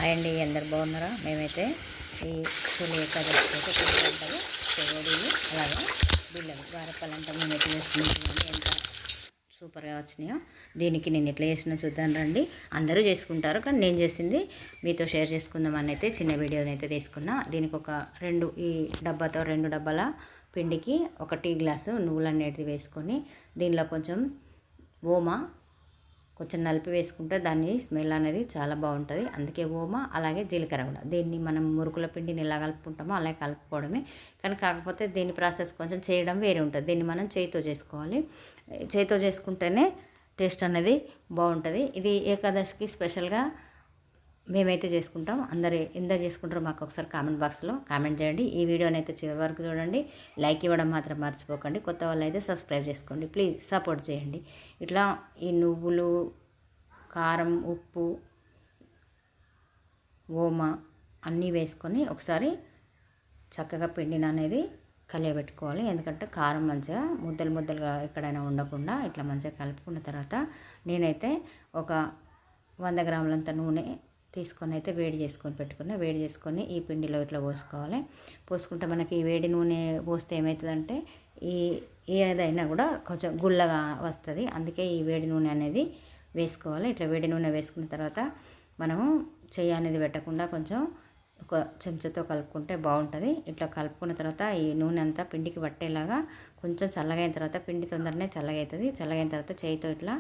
Hi అండి, అందరు బాగున్నారా? మేమైతే ఈ తొలి ఏకాదశి అయితే పిండి వంటలు, చెగోడీలు, అలాగే బిళ్ళలు, గారెప్పలంతా మేము ఎట్లా చేసుకుంటున్నాం, ఎంత సూపర్గా వచ్చినాయో. దీనికి నేను ఎట్లా చేసినా చూద్దాను రండి. అందరూ చేసుకుంటారు, కానీ నేను చేసింది మీతో షేర్ చేసుకుందామని అయితే చిన్న వీడియోని అయితే తీసుకున్నా. దీనికి ఒక ఈ డబ్బాతో 2 డబ్బాల పిండికి ఒక టీ గ్లాసు నువ్వులు అనేటివి వేసుకొని, దీనిలో కొంచెం ఓమా కొంచెం నలిపి వేసుకుంటే దాని స్మెల్ అనేది చాలా బాగుంటుంది. అందుకే ఓమా, అలాగే జీలకర్ర కూడా. దీన్ని మనం మురుకుల పిండిని ఎలా కలుపుకుంటామో అలా కలుపుకోవడమే. కానీ కాకపోతే దీని ప్రాసెస్ కొంచెం చేయడం వేరే ఉంటుంది. దీన్ని మనం చేతితో చేసుకోవాలి. చేతితో చేసుకుంటేనే టేస్ట్ అనేది బాగుంటుంది. ఇది ఏకాదశికి స్పెషల్గా మేమైతే చేసుకుంటాం. ఎందరు చేసుకుంటారో మాకు ఒకసారి కామెంట్ బాక్స్లో కామెంట్ చేయండి. ఈ వీడియోని అయితే చివరి వరకు చూడండి. లైక్ ఇవ్వడం మాత్రం మర్చిపోకండి. కొత్త వాళ్ళు అయితే సబ్స్క్రైబ్ చేసుకోండి. ప్లీజ్ సపోర్ట్ చేయండి. ఇట్లా ఈ నువ్వులు, కారం, ఉప్పు, ఓమా అన్నీ వేసుకొని ఒకసారి చక్కగా పిండిని అనేది కలియబెట్టుకోవాలి. ఎందుకంటే కారం మంచిగా ముద్దలుగా ఎక్కడైనా ఉండకుండా ఇట్లా మంచిగా కలుపుకున్న తర్వాత నేనైతే ఒక 100 గ్రాములంత నూనె తీసుకొని అయితే వేడి చేసుకొని ఈ పిండిలో ఇట్లా పోసుకుంటే మనకి ఈ వేడి నూనె పోస్తే ఏమవుతుందంటే ఏదైనా కూడా కొంచెం గుల్లగా వస్తుంది. అందుకే ఈ వేడి నూనె అనేది వేసుకోవాలి. ఇట్లా వేడి నూనె వేసుకున్న తర్వాత మనము చెయ్యి అనేది పెట్టకుండా కొంచెం ఒక చెంచాతో కలుపుకుంటే బాగుంటుంది. ఇట్లా కలుపుకున్న తర్వాత ఈ నూనె అంతా పిండికి పట్టేలాగా కొంచెం చల్లగైన తర్వాత, పిండి తొందరనే చల్లగవుతుంది. చల్లగైన తర్వాత చేయితో ఇట్లా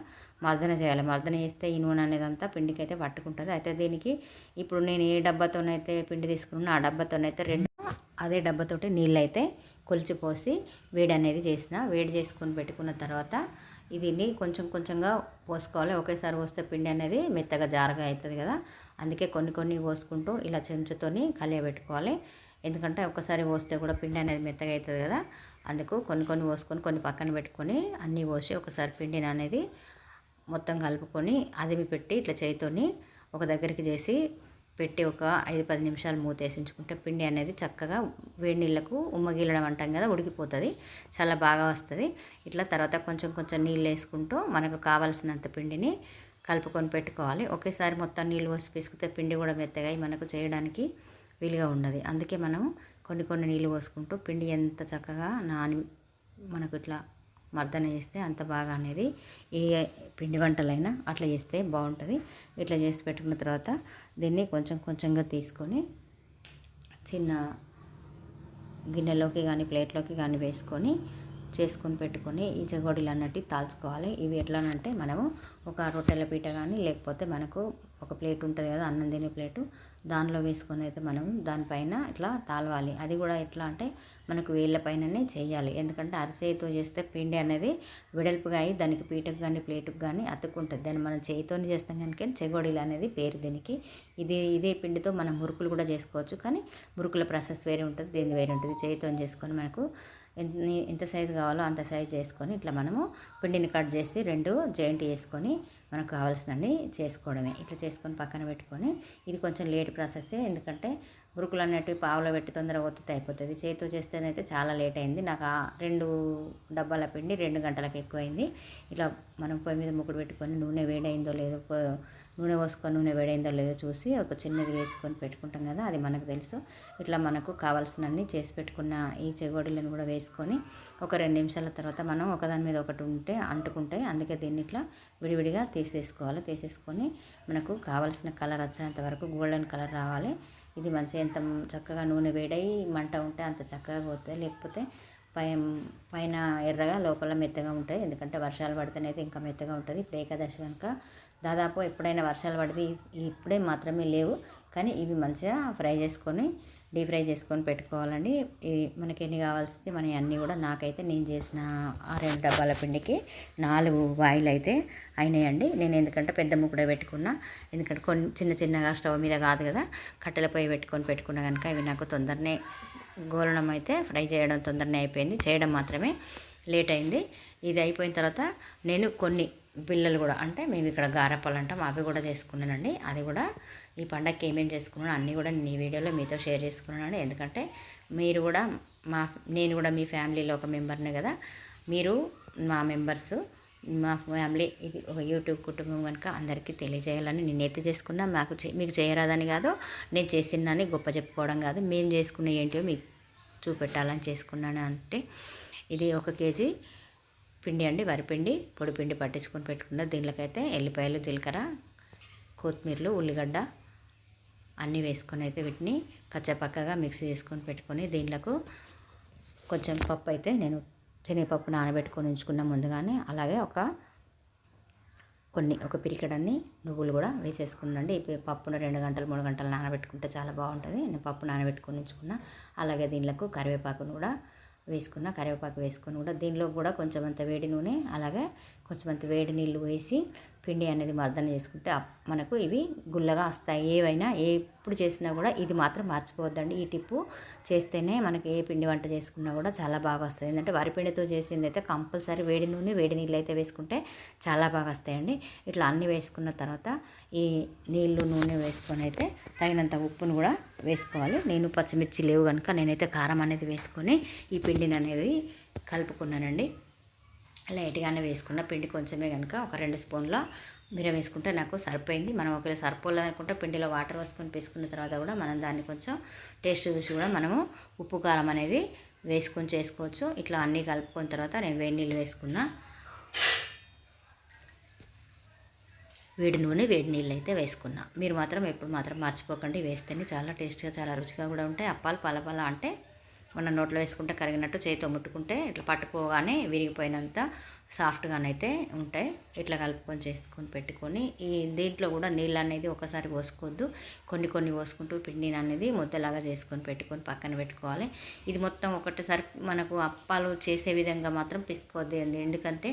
మర్దన చేయాలి. మర్దన చేస్తే ఈ నూనె అనేది అంతా పిండికి అయితే పట్టుకుంటుంది. అయితే దీనికి ఇప్పుడు నేను ఏ డబ్బాతోనైతే పిండి తీసుకున్నానో ఆ డబ్బాతోనైతే అదే డబ్బాతోటి నీళ్ళు అయితే కొలిచిపోసి వేడి చేసుకొని పెట్టుకున్న తర్వాత దీన్ని కొంచెంగా పోసుకోవాలి. ఒకేసారి పోస్తే పిండి అనేది మెత్తగా జారగా అవుతుంది కదా. అందుకే కొన్ని పోసుకుంటూ ఇలా చెంచాతోని కలియబెట్టుకోవాలి. ఎందుకంటే ఒకసారి పోస్తే కూడా పిండి అనేది మెత్తగా అవుతుంది కదా. అందుకు కొన్ని పోసుకొని కొన్ని పక్కన పెట్టుకొని అన్నీ పోసి ఒకసారి పిండిని అనేది మొత్తం కలుపుకొని అదిమి పెట్టి ఇట్లా చేయితోని ఒక దగ్గరికి చేసి పెట్టి ఒక 5-10 నిమిషాలు మూతేసి ఉంచుకుంటే పిండి అనేది చక్కగా వేడి నీళ్ళకు ఉమ్మగీలడం అంటాం కదా, ఉడికిపోతుంది. చాలా బాగా వస్తుంది. ఇట్లా తర్వాత కొంచెం నీళ్ళు వేసుకుంటూ మనకు కావాల్సినంత పిండిని కలుపుకొని పెట్టుకోవాలి. ఒకేసారి మొత్తం నీళ్ళు పోసి పిసికితే పిండి కూడా మెత్తగా మనకు చేయడానికి వీలుగా ఉండదు. అందుకే మనం కొన్ని నీళ్ళు పోసుకుంటూ పిండి ఎంత చక్కగా మనకు ఇట్లా మర్దన చేస్తే అంత బాగా అనేది ఏ పిండి వంటలైనా అట్లా చేస్తే బాగుంటుంది. ఇట్లా చేసి పెట్టుకున్న తర్వాత దీన్ని కొంచెంగా తీసుకొని చిన్న గిన్నెలోకి కానీ ప్లేట్లోకి కానీ వేసుకొని పెట్టుకొని ఈ చెగోడీలు అన్నట్టు తాల్చుకోవాలి. ఇవి ఎట్లానంటే మనము ఒక రొట్టెల పీట కానీ లేకపోతే మనకు ఒక ప్లేట్ ఉంటుంది కదా, అన్నం తినే ప్లేటు, దానిలో వేసుకొని అయితే మనం దానిపైన ఇట్లా తాలవాలి. అది కూడా ఎట్లా అంటే మనకు వేళ్ళ పైననే చేయాలి. ఎందుకంటే అరచేతితో చేస్తే పిండి అనేది వెడల్పుగా అయ్యి దానికి పీటకు కానీ ప్లేటుకు కానీ అతుక్కుంటుంది. దాన్ని మనం చేతితో చేస్తాం కనుక చెగోడీలు అనేది పేరు దీనికి. ఇదే పిండితో మనం మురుకులు కూడా చేసుకోవచ్చు, కానీ మురుకుల ప్రాసెస్ వేరే ఉంటుంది, దీని వేరే ఉంటుంది. చేతితో చేసుకొని మనకు ఎంత సైజు కావాలో అంత సైజు చేసుకొని ఇట్లా మనము పిండిని కట్ చేసి 2 జాయింట్ చేసుకొని మనకు కావాల్సినవి చేసుకోవడమే. ఇట్లా చేసుకొని పక్కన పెట్టుకొని, ఇది కొంచెం లేట్ ప్రాసెస్సే. ఎందుకంటే మురుకులు అన్నట్టు పావులో పెట్టి తొందరగా ఒత్తితే అయిపోతుంది. చేతితో చేస్తేనైతే చాలా లేట్ అయింది. నాకు ఆ 2 డబ్బాల పిండి 2 గంటలకు ఎక్కువైంది. ఇట్లా మనం పొయ్యి మీద ముక్కుడు పెట్టుకొని నూనె వేడైందో లేదో నూనె వేడైందో లేదో చూసి ఒక చిన్నది వేసుకొని పెట్టుకుంటాం కదా, అది మనకు తెలుసు. ఇట్లా మనకు కావాల్సినన్ని చేసి పెట్టుకున్న ఈ చెగోడీలను కూడా వేసుకొని ఒక 2 నిమిషాల తర్వాత మనం ఒకదాని మీద ఒకటి అంటుకుంటే, అందుకే దీన్ని ఇట్లా విడివిడిగా తీసేసుకొని మనకు కావాల్సిన కలర్ వచ్చేంత వరకు గోల్డెన్ కలర్ రావాలి. ఇది మంచిగా ఎంత చక్కగా నూనె వేడై మంట ఉంటే అంత చక్కగా పోతుంది. లేకపోతే పైన ఎర్రగా లోపల మెత్తగా ఉంటాయి. ఎందుకంటే వర్షాలు పడితేనైతే ఇంకా మెత్తగా ఉంటుంది. ఇప్పుడు ఏకాదశి కనుక దాదాపు ఎప్పుడైనా వర్షాలు పడితే ఇప్పుడే మాత్రమే లేవు, కానీ ఇవి మంచిగా డీప్ ఫ్రై చేసుకొని పెట్టుకోవాలండి. ఇది మనకి ఎన్ని కావాల్సింది మన అన్నీ కూడా. నాకైతే నేను చేసిన ఆ 2 డబ్బాల పిండికి 4 వాయిలు అయితే అయినాయండి. నేను ఎందుకంటే పెద్ద ముక్కుడే పెట్టుకున్నా, ఎందుకంటే చిన్నగా స్టవ్ మీద కాదు కదా, కట్టెల పొయ్యి పెట్టుకున్నా కనుక ఇవి నాకు తొందరనే గోలడం అయితే ఫ్రై చేయడం తొందరనే అయిపోయింది. చేయడం మాత్రమే లేట్ అయింది. ఇది అయిపోయిన తర్వాత నేను కొన్ని బిళ్ళలు కూడా, అంటే మేము ఇక్కడ గారెప్పలు అంటాం, అవి కూడా చేసుకున్నానండి. అది కూడా ఈ పండగకి ఏమేమి చేసుకున్నాను అన్నీ కూడా నేను ఈ వీడియోలో మీతో షేర్ చేసుకున్నానండి. ఎందుకంటే నేను కూడా మీ ఫ్యామిలీలో ఒక మెంబర్నే కదా, మీరు మా మెంబర్స్. మా ఫ్యామిలీ ఇది ఒక యూట్యూబ్ కుటుంబం కనుక అందరికీ తెలియజేయాలని నేనైతే చేసుకున్నా. మీకు చేయరాదని కాదు, నేను చేసినాని గొప్ప చెప్పుకోవడం కాదు, మేము చేసుకున్న ఏంటో మీకు చూపెట్టాలని చేసుకున్నాను. అంటే ఇది 1 కేజీ పిండి అండి, వరిపిండి పొడి పిండి పట్టించుకొని పెట్టుకున్న. దీంట్లోకైతే ఎల్లిపాయలు, జీలకర్ర, కొత్తిమీరలు, ఉల్లిగడ్డ అన్నీ వేసుకొని అయితే వీటిని కచ్చపక్కగా మిక్సీ చేసుకొని పెట్టుకొని దీంట్లోకి కొంచెం పప్పు అయితే నేను శనగపప్పు నానబెట్టుకొని ఉంచుకున్న ముందుగానే. అలాగే ఒక పిరికెడన్ని నువ్వులు కూడా వేసేసుకున్నాండి. ఈ పప్పును 2 గంటలు 3 గంటలు నానబెట్టుకుంటే చాలా బాగుంటుంది. నేను పప్పు నానబెట్టుకొని ఉంచుకున్నా. అలాగే దీంట్లోకి కరివేపాకును కూడా వేసుకున్న. కరివేపాకు వేసుకొని కూడా దీనిలో కూడా కొంచెం అంత వేడి నూనె, అలాగే కొంచెం అంత వేడి నీళ్ళు వేసి పిండి అనేది మర్దన చేసుకుంటే మనకు ఇవి గుల్లగా వస్తాయి. ఏవైనా ఎప్పుడు చేసినా కూడా ఇది మాత్రం మర్చిపోవద్దండి. ఈ టిప్పు చేస్తేనే మనకి ఏ పిండి వంట చేసుకున్నా కూడా చాలా బాగా వస్తుంది. ఎందుకంటే వరిపిండితో చేసింది అయితే కంపల్సరీ వేడి నూనె, వేడి నీళ్ళు అయితే వేసుకుంటే చాలా బాగా వస్తాయండి. ఇట్లా అన్నీ వేసుకున్న తర్వాత ఈ నీళ్ళు, నూనె వేసుకొని అయితే తగినంత ఉప్పును కూడా వేసుకోవాలి. నేను పచ్చిమిర్చి లేవు కనుక నేనైతే కారం అనేది వేసుకొని ఈ పిండిని అనేది కలుపుకున్నానండి. లైట్గానే వేసుకున్న. పిండి కొంచెమే కనుక ఒక 2 స్పూన్ల మిరం వేసుకుంటే నాకు సరిపోయింది. మనం ఒకవేళ సరిపోలేదు అనుకుంటే పిండిలో వాటర్ వేసుకొని వేసుకున్న తర్వాత కూడా మనం దాన్ని కొంచెం టేస్ట్ చూసి కూడా మనము ఉప్పు కారం అనేది వేసుకొని చేసుకోవచ్చు. ఇట్లా అన్నీ కలుపుకున్న తర్వాత నేను వేడి నీళ్ళు వేసుకున్నా. వేడి నూనె, వేడి నీళ్ళు అయితే వేసుకున్నా. మీరు మాత్రం ఎప్పుడు మాత్రం మర్చిపోకండి, వేస్తేనే చాలా టేస్ట్గా చాలా రుచిగా కూడా ఉంటాయి. అప్పాలు పలపల అంటే మన నోట్లో వేసుకుంటే కరిగినట్టు, చేతితో ముట్టుకుంటే ఇట్లా పట్టుకోగానే విరిగిపోయినంత సాఫ్ట్గానైతే ఉంటాయి. ఇట్లా కలుపుకొని చేసుకొని పెట్టుకొని ఈ దీంట్లో కూడా నీళ్ళు అనేది ఒకసారి పోసుకోవద్దు, కొన్ని కొన్ని పోసుకుంటూ పిండిని అనేది ముద్దలాగా చేసుకొని పెట్టుకొని పక్కన పెట్టుకోవాలి. ఇది మొత్తం ఒకటిసారి మనకు అప్పాలు చేసే విధంగా మాత్రం పిసుకోవద్దు. ఎందుకంటే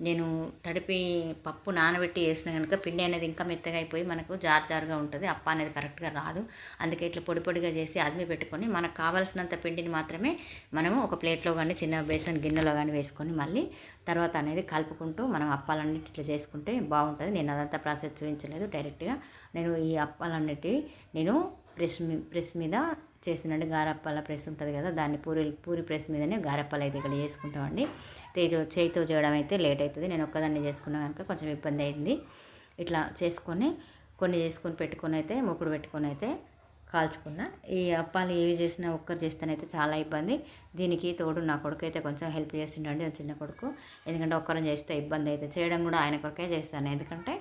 నేను తడిపి పప్పు నానబెట్టి వేసిన కనుక పిండి అనేది ఇంకా మెత్తగా అయిపోయి మనకు జారుగా ఉంటుంది, అప్ప అనేది కరెక్ట్గా రాదు. అందుకే ఇట్లా పొడి పొడిగా చేసి అదిమి పెట్టుకొని మనకు కావాల్సినంత పిండిని మాత్రమే మనము ఒక ప్లేట్లో కానీ చిన్న బేసన్ గిన్నెలో కానీ వేసుకొని మళ్ళీ తర్వాత అనేది కలుపుకుంటూ మనం అప్పాలన్నిటి ఇట్లా చేసుకుంటే బాగుంటుంది. నేను అదంతా ప్రాసెస్ చూపించలేదు, డైరెక్ట్గా నేను ఈ అప్పాలన్నిటి నేను ప్రెస్ మీద చేసినండి. గారప్పాల ప్రెస్ ఉంటుంది కదా, దాన్ని పూరి ప్రెస్ మీదనే గారప్పాలు అయితే ఇక్కడ చేసుకుంటామండి. చేయితో చేయడం అయితే లేట్ అవుతుంది. నేను ఒక్కదాన్ని చేసుకున్నా కనుక కొంచెం ఇబ్బంది అయింది. ఇట్లా చేసుకొని కొన్ని చేసుకొని పెట్టుకొని అయితే మూకుడు పెట్టుకొని అయితే కాల్చుకున్నా. ఈ అప్పాలు ఏవి చేసినా ఒక్కరు చేస్తేనైతే చాలా ఇబ్బంది. దీనికి తోడు నా కొడుకు అయితే కొంచెం హెల్ప్ చేసిండండి, చిన్న కొడుకు. ఎందుకంటే ఒక్కరం చేస్తే ఇబ్బంది అయితే చేయడం కూడా ఆయన కొరకే చేస్తాను. ఎందుకంటే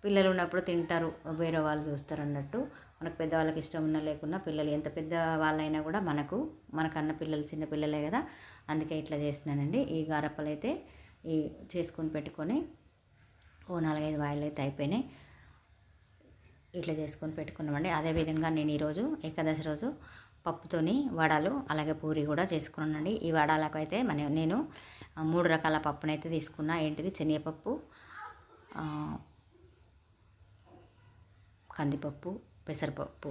పిల్లలు ఉన్నప్పుడు తింటారు, వేరే వాళ్ళు చూస్తారు అన్నట్టు. మనకు పెద్దవాళ్ళకి ఇష్టం ఉన్నా లేకున్నా పిల్లలు ఎంత పెద్ద వాళ్ళైనా కూడా మనకన్న పిల్లలు చిన్న పిల్లలే కదా, అందుకే ఇట్లా చేసినానండి. ఈ గారప్పలు అయితే ఈ చేసుకొని పెట్టుకొని 4-5 వాయిలు అయితే అయిపోయినాయి. ఇట్లా చేసుకొని పెట్టుకున్నామండి. అదేవిధంగా నేను ఈరోజు ఏకాదశి రోజు పప్పుతోని వడలు అలాగే పూరి కూడా చేసుకున్నానండి. ఈ వడలకు అయితే నేను 3 రకాల పప్పునైతే తీసుకున్నా. ఏంటిది, శనగపప్పు, కందిపప్పు, పెసరపప్పు,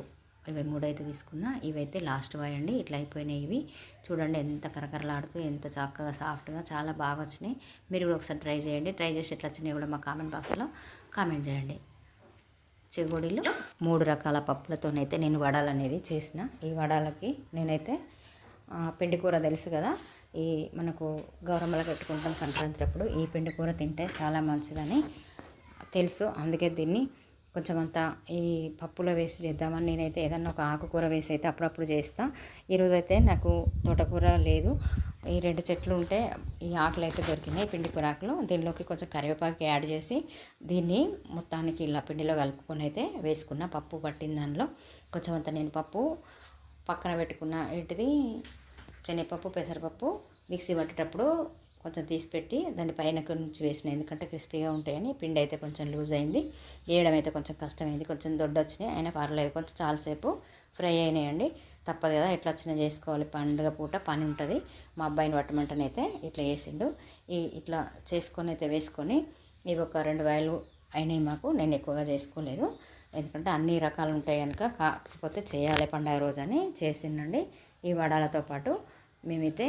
ఇవి 3 అయితే తీసుకున్నా. ఇవైతే లాస్ట్ వాయండి. ఇట్లా అయిపోయినాయి. ఇవి చూడండి ఎంత కరకరలాడుతూ ఎంత చక్కగా సాఫ్ట్గా చాలా బాగా వచ్చినాయి. మీరు కూడా ఒకసారి ట్రై చేయండి. ట్రై చేసి ఎట్లా వచ్చినాయి కూడా మా కామెంట్ బాక్స్లో కామెంట్ చేయండి. చెగోడీలు 3 రకాల పప్పులతోనైతే నేను వడలు అనేది చేసిన. ఈ వడలకి నేనైతే పిండి కూర తెలుసు కదా, ఈ మనకు గౌరమ్మలు పెట్టుకుంటాం సంక్రాంతి అప్పుడు, ఈ పిండి కూర తింటే చాలా మంచిదని తెలుసు. అందుకే దీన్ని కొంచెం అంతా ఈ పప్పులో వేసి చేద్దామని నేనైతే ఏదన్నా ఒక ఆకుకూర వేసి అయితే అప్పుడప్పుడు చేస్తాను. ఈరోజైతే నాకు తోటకూర లేదు, ఈ 2 చెట్లు ఉంటే ఈ ఆకులు అయితే దొరికినాయి, పిండి కూర ఆకులు. దీనిలోకి కొంచెం కరివేపాకు యాడ్ చేసి దీన్ని మొత్తానికి ఇలా పిండిలో కలుపుకొని అయితే వేసుకున్న. పప్పు పట్టిన దానిలో కొంచెం అంత నేను పప్పు పక్కన పెట్టుకున్న. ఏంటిది, శనగపప్పు, పెసరపప్పు మిక్సీ పట్టేటప్పుడు కొంచెం తీసి పెట్టి దాని పైన నుంచి వేసిన, ఎందుకంటే క్రిస్పీగా ఉంటాయని. పిండి అయితే కొంచెం లూజ్ అయింది, వేయడం అయితే కొంచెం కష్టమైంది, కొంచెం దొడ్డు వచ్చినాయి. అయినా పర్లేదు, కొంచెం చాలాసేపు ఫ్రై అయినాయండి. తప్పదు కదా, ఎట్లా వచ్చినా చేసుకోవాలి. పండుగ పూట పని ఉంటుంది. మా అబ్బాయిని పట్టమంటనైతే ఇట్లా వేసిండు. ఇట్లా చేసుకొని అయితే వేసుకొని ఇవి ఒక 2 వాయిలు అయినాయి మాకు. నేను ఎక్కువగా చేసుకోలేదు, ఎందుకంటే అన్ని రకాలు ఉంటాయి కనుక. కాకపోతే చేయాలి పండుగ రోజు అని చేసిండండి. ఈ వడాలతో పాటు మేమైతే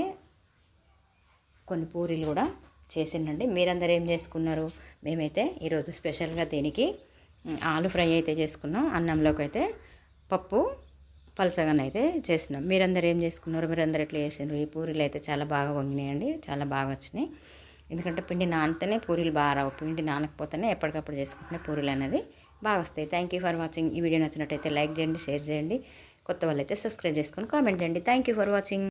కొన్ని పూరీలు కూడా చేసిండండి. మీరందరూ ఏం చేసుకున్నారు? మేమైతే ఈరోజు స్పెషల్గా దీనికి ఆలు ఫ్రై అయితే చేసుకున్నాం. అన్నంలోకి అయితే పప్పు పలసగానైతే చేసినాం. మీరందరూ ఏం చేసుకున్నారు? మీరందరూ ఎట్లా చేసినారు? ఈ పూరీలు అయితే చాలా బాగా వంగినాయండి, చాలా బాగా వచ్చినాయి. ఎందుకంటే పిండి నానితేనే పూరీలు బాగా రావు, పిండి నానకపోతేనే ఎప్పటికప్పుడు చేసుకుంటే పూరీలు అనేది బాగా వస్తాయి. Thank you for watching. ఈ వీడియో నచ్చినట్టయితే లైక్ చేయండి, షేర్ చేయండి, కొత్త వాళ్ళైతే సబ్స్క్రైబ్ చేసుకొని కామెంట్ చేయండి. Thank you for watching.